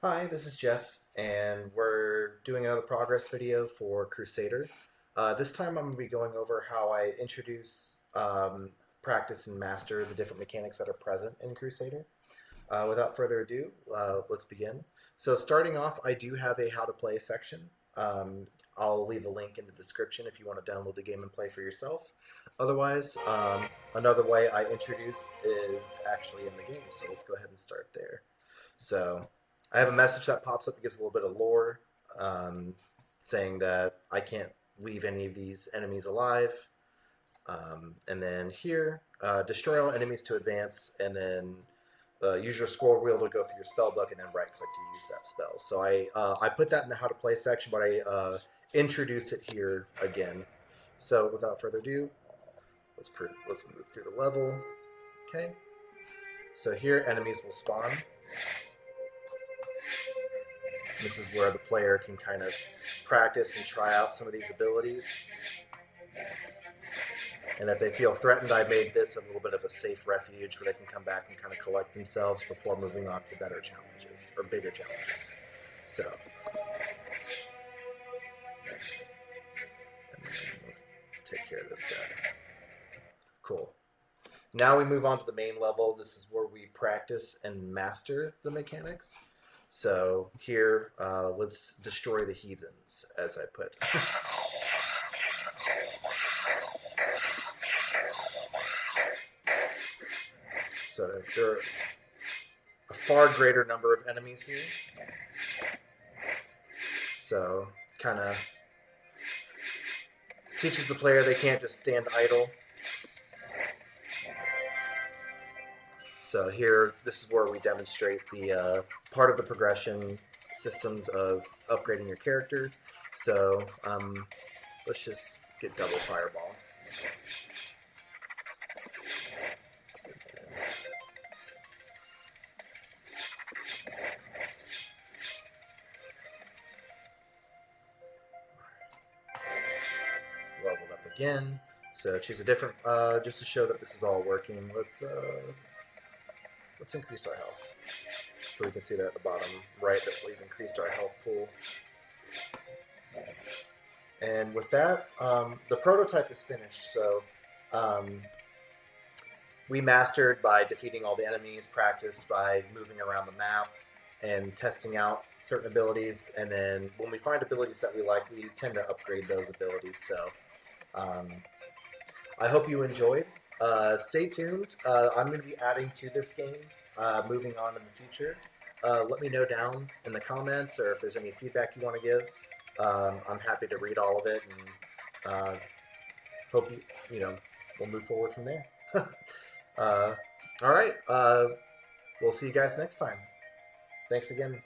Hi, this is Jeff, and we're doing another progress video for Crusader. This time I'm going to be going over how I introduce, practice, and master the different mechanics that are present in Crusader. Without further ado, let's begin. So starting off, I do have a how to play section. Um, I'll leave a link in the description if you want to download the game and play for yourself. Otherwise, another way I introduce is actually in the game, so let's go ahead and start there. So I have a message that pops up that gives a little bit of lore, um, saying that I can't leave any of these enemies alive. And then here, destroy all enemies to advance, and then use your scroll wheel to go through your spell book, and then right click to use that spell. So I put that in the how to play section, but I introduce it here again. So without further ado, let's move through the level. Okay. So here, enemies will spawn. This is where the player can kind of practice and try out some of these abilities. And if they feel threatened, I made this a little bit of a safe refuge where they can come back and kind of collect themselves before moving on to better challenges or bigger challenges. So, let's take care of this guy. Cool. Now we move on to the main level. This is where we practice and master the mechanics. So here, let's destroy the heathens, as I put. So there are a far greater number of enemies here. So kind of teaches the player they can't just stand idle. So here, this is where we demonstrate the part of the progression systems of upgrading your character. So let's just get double fireball. Leveled up again. So choose a different, just to show that this is all working. Let's increase our health. So we can see that at the bottom right that we've increased our health pool. And with that, the prototype is finished. So we mastered by defeating all the enemies, practiced by moving around the map and testing out certain abilities. And then when we find abilities that we like, we tend to upgrade those abilities. So I hope you enjoyed. Stay tuned. I'm going to be adding to this game moving on in the future. Let me know down in the comments or if there's any feedback you want to give. I'm happy to read all of it and hope we'll move forward from there. All right. We'll see you guys next time. Thanks again.